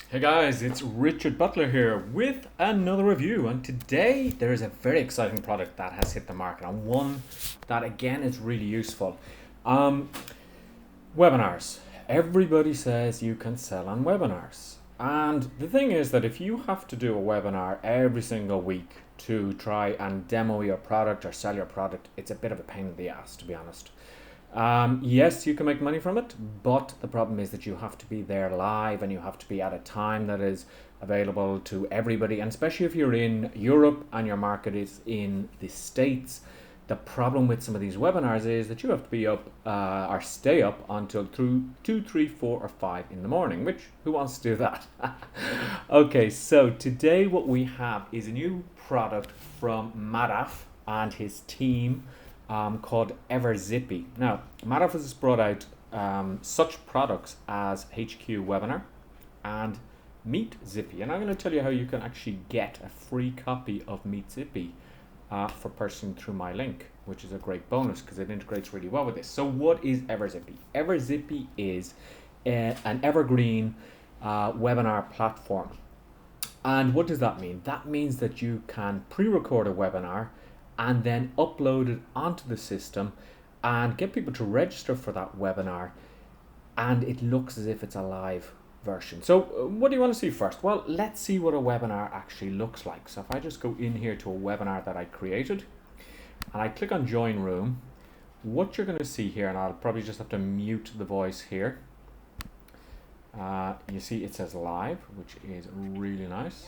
Hey guys, it's Richard Butler here with another review, and today there is a very exciting product that has hit the market and one that again is really useful. Um, Webinars. Everybody says you can sell on webinars. And the thing is that if you have to do a webinar every single week to try and demo your product or sell your product, it's a bit of a pain in the ass, to be honest. Yes, you can make money from it, but the problem is that you have to be there live and you have to be at a time that is available to everybody. And especially if you're in Europe and your market is in the States, the problem with some of these webinars is that you have to be up or stay up until through 2, 3, 4, or 5 in the morning, which who wants to do that? Okay, so today what we have is a new product from Madaf and his team called Everzippy. Now, Madaf has brought out such products as HQ Webinar and Meet Zippy, and I'm going to tell you how you can actually get a free copy of Meet Zippy for purchasing through my link, which is a great bonus because it integrates really well with this. So, what is Everzippy? Everzippy is an evergreen webinar platform. And what does that mean? That means that you can pre-record a webinar and then upload it onto the system and get people to register for that webinar, and it looks as if it's a live version. So what do you want to see first? Well, let's see what a webinar actually looks like. So if I just go in here to a webinar that I created and I click on join room, what you're going to see here, and I'll probably just have to mute the voice here, you see it says live, which is really nice.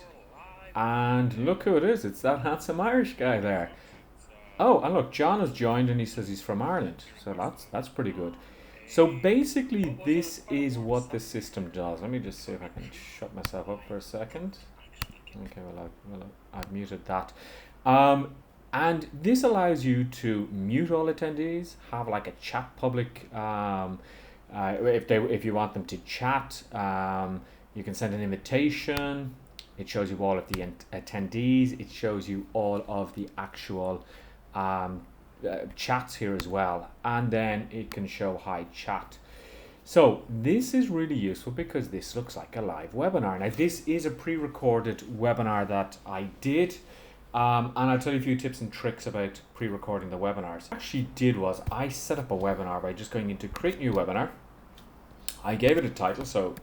And look who it is. It's that handsome Irish guy there. Oh, and look, John has joined and he says he's from Ireland. So that's pretty good. So basically, this is what the system does. Let me just see if I can shut myself up for a second. Okay, I've muted that. And this allows you to mute all attendees, have like a chat public. If you want them to chat, you can send an invitation. It shows you all of the attendees. It shows you all of the actual chats here as well, and then it can show hi chat. So this is really useful because this looks like a live webinar. Now this is a pre-recorded webinar that I did, and I'll tell you a few tips and tricks about pre-recording the webinars. What I actually did was I set up a webinar by just going into create new webinar. I gave it a title, so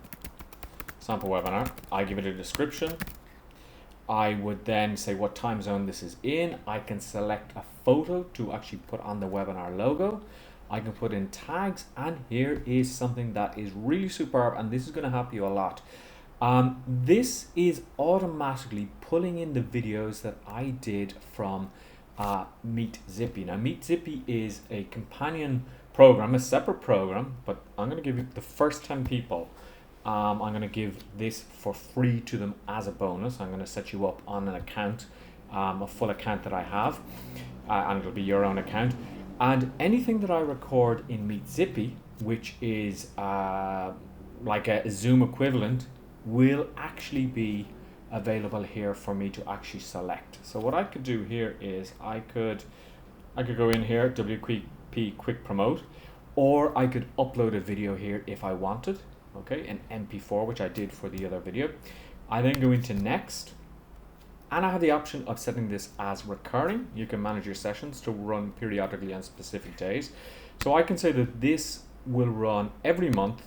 sample webinar. I give it a description. I would then say what time zone this is in. I can select a photo to actually put on the webinar logo. I can put in tags, and here is something that is really superb, and this is going to help you a lot. This is automatically pulling in the videos that I did from Meet Zippy. Now, Meet Zippy is a companion program, a separate program, but I'm going to give you the first 10 people. I'm going to give this for free to them as a bonus. I'm going to set you up on an account, a full account that I have, and it'll be your own account. And anything that I record in Meet Zippy, which is like a Zoom equivalent, will actually be available here for me to actually select. So what I could do here is I could go in here, WP quick promote, or I could upload a video here if I wanted. Okay, an MP4, which I did for the other video. I then go into next, and I have the option of setting this as recurring. You can manage your sessions to run periodically on specific days. So I can say that this will run every month.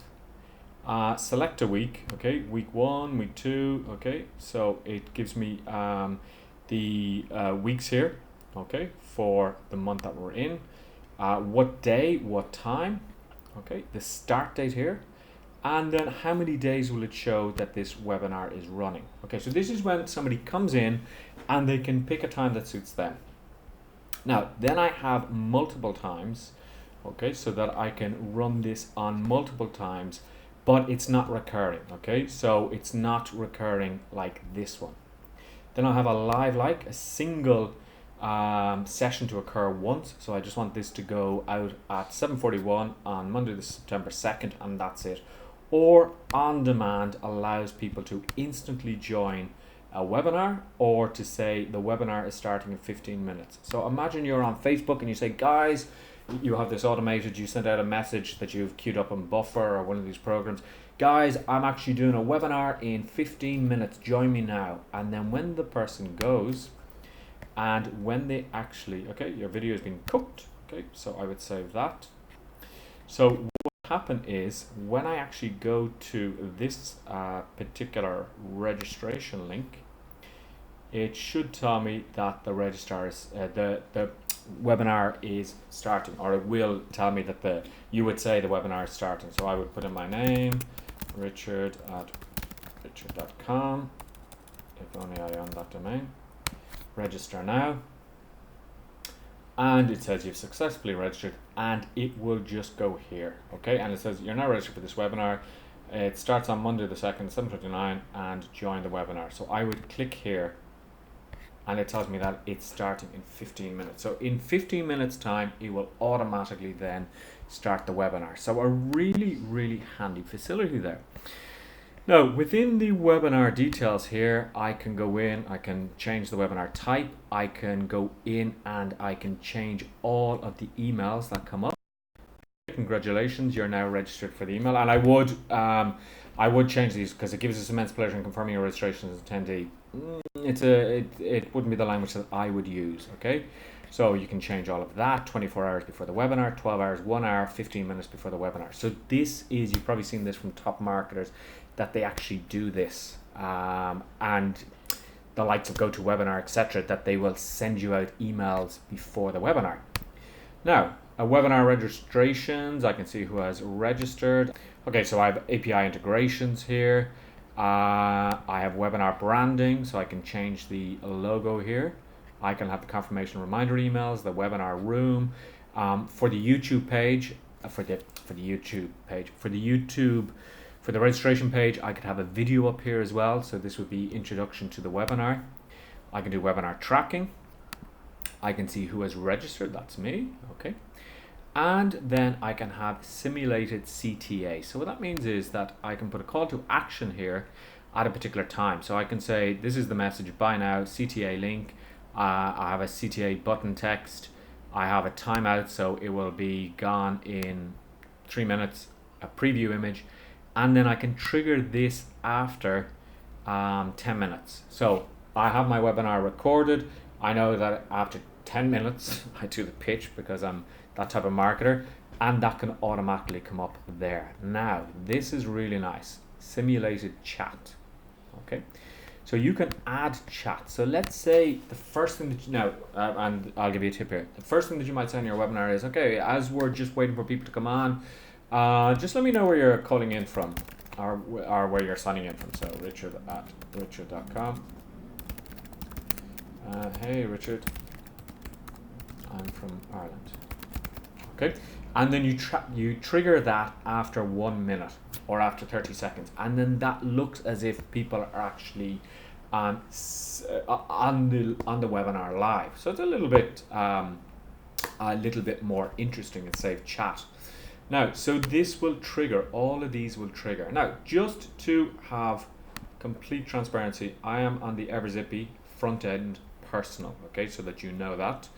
Select a week, okay, week 1, week 2, okay, so it gives me the weeks here, okay, for the month that we're in, what day, what time, okay, the start date here, and then how many days will it show that this webinar is running. Okay, so this is when somebody comes in and they can pick a time that suits them. Now, then I have multiple times, okay, so that I can run this on multiple times, but it's not recurring, okay, so it's not recurring like this one. Then I'll have a live, like a single session to occur once, so I just want this to go out at 7:41 on Monday the September 2nd, and that's it. Or on demand allows people to instantly join a webinar, or to say the webinar is starting in 15 minutes. So imagine you're on Facebook and you say, guys, you have this automated, you send out a message that you've queued up on Buffer or one of these programs. guys, I'm actually doing a webinar in 15 minutes, join me now. And then when the person goes, and when they actually, okay, your video has been cooked, okay, so I would save that. So what will happen is, when I actually go to this particular registration link, it should tell me that the registrar is, the webinar is starting, or it will tell me that you would say the webinar is starting. So I would put in my name, richard@richard.com, if only I own that domain. Register now, and it says you've successfully registered, and it will just go here, okay, and it says you're now registered for this webinar. It starts on Monday the 2nd, 7:59, and join the webinar. So I would click here, and it tells me that it's starting in 15 minutes. So in 15 minutes time, it will automatically then start the webinar. So a really, really handy facility there. Now, within the webinar details here, I can go in, I can change the webinar type, I can go in and I can change all of the emails that come up. Congratulations, you're now registered for the email. And I would change these because it gives us immense pleasure in confirming your registration as attendee. It wouldn't be the language that I would use, okay? So you can change all of that, 24 hours before the webinar, 12 hours, 1 hour, 15 minutes before the webinar. So this is, you've probably seen this from top marketers, that they actually do this, and the likes of GoToWebinar, etc., that they will send you out emails before the webinar. Now, webinar registrations, I can see who has registered. Okay, so I have API integrations here. I have webinar branding, so I can change the logo here. I can have the confirmation reminder emails, the webinar room. For the YouTube page, for the registration page, I could have a video up here as well. So this would be introduction to the webinar. I can do webinar tracking. I can see who has registered, that's me, okay. And then I can have simulated CTA. So what that means is that I can put a call to action here at a particular time. So I can say, this is the message, buy now, CTA link. I have a CTA button text. I have a timeout, so it will be gone in 3 minutes, a preview image. And then I can trigger this after 10 minutes. So I have my webinar recorded. I know that after 10 minutes, I do the pitch because I'm that type of marketer, and that can automatically come up there. Now, this is really nice. Simulated chat, okay? So you can add chat. So let's say the first thing that you know, and I'll give you a tip here. The first thing that you might say in your webinar is, okay, as we're just waiting for people to come on, just let me know where you're calling in from, or where you're signing in from. So richard@richard.com. Hey Richard, I'm from Ireland. Okay, and then you trigger that after 1 minute or after 30 seconds, and then that looks as if people are actually on the webinar live. So it's a little bit more interesting and save chat. Now, so this will trigger, all of these will trigger. Now, just to have complete transparency, I am on the Everzippy front end personal, okay, so that you know that.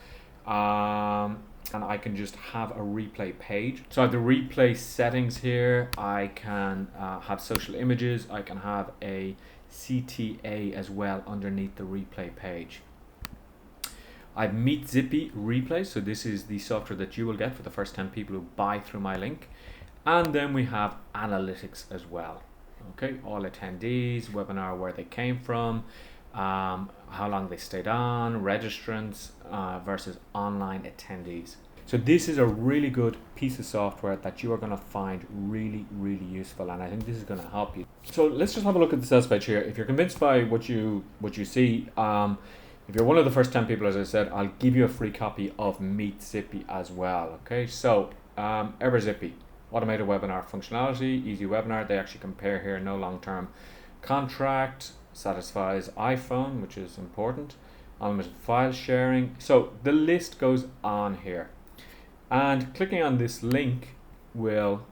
And I can just have a replay page. So I have the replay settings here. I can have social images. I can have a CTA as well underneath the replay page. I have Zippy replay. So this is the software that you will get for the first 10 people who buy through my link. And then we have analytics as well. Okay, all attendees, webinar, where they came from, how long they stayed on, registrants versus online attendees. So this is a really good piece of software that you are going to find really, really useful, and I think this is going to help you. So let's just have a look at the sales page here. If you're convinced by what you see, if you're one of the first 10 people, as I said, I'll give you a free copy of Zippy as well. Okay, so Everzippy, automated webinar functionality, easy webinar. They actually compare here, no long-term contract, satisfies iPhone, which is important, unlimited file sharing. So the list goes on here, and clicking on this link will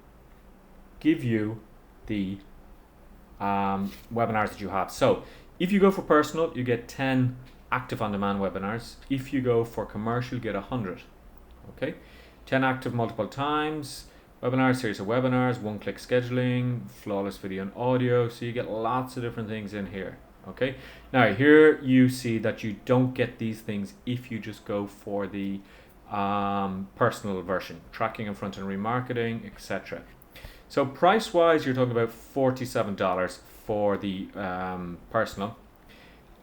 give you the webinars that you have. So if you go for personal, you get 10 active on-demand webinars. If you go for commercial, you get 100. Okay, 10 active multiple times. Webinar, series of webinars, one-click scheduling, flawless video and audio. So you get lots of different things in here. Okay. Now here you see that you don't get these things if you just go for the personal version, tracking and front-end remarketing, etc. So price-wise, you're talking about $47 for the personal,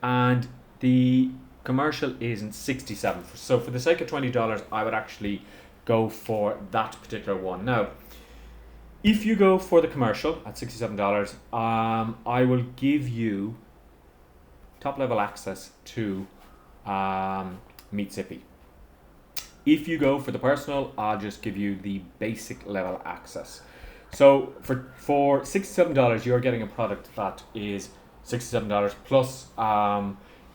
and the commercial isn't $67. So for the sake of $20, I would actually go for that particular one. Now, if you go for the commercial at $67, I will give you top level access to Meet Zippy. If you go for the personal, I'll just give you the basic level access. So for $67, you're getting a product that is $67 plus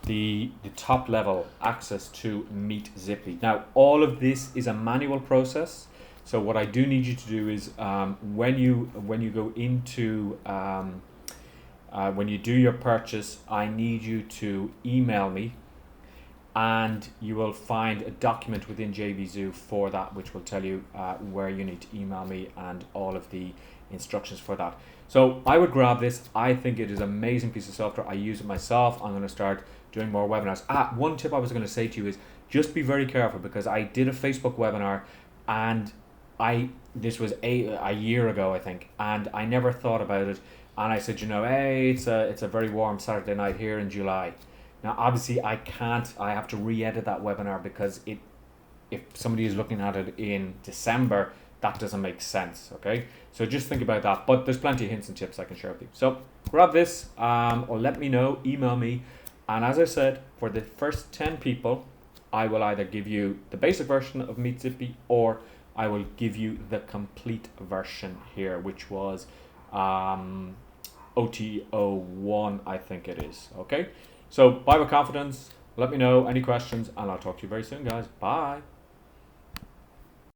the top level access to Meet Zippy. Now, all of this is a manual process. So what I do need you to do is when you go into when you do your purchase, I need you to email me, and you will find a document within JVZoo for that, which will tell you where you need to email me and all of the instructions for that. So I would grab this. I think it is an amazing piece of software. I use it myself. I'm going to start doing more webinars. One tip I was going to say to you is just be very careful, because I did a Facebook webinar, and this was a year ago, I think, and I never thought about it. And I said, hey, it's a very warm Saturday night here in July. Now, obviously, I have to re-edit that webinar, because if somebody is looking at it in December, that doesn't make sense, okay? So just think about that. But there's plenty of hints and tips I can share with you. So grab this, or let me know, email me. And as I said, for the first 10 people, I will either give you the basic version of Meet Zippy, or I will give you the complete version here, which was OTO1, I think it is, okay? So buy with confidence. Let me know any questions, and I'll talk to you very soon, guys. Bye.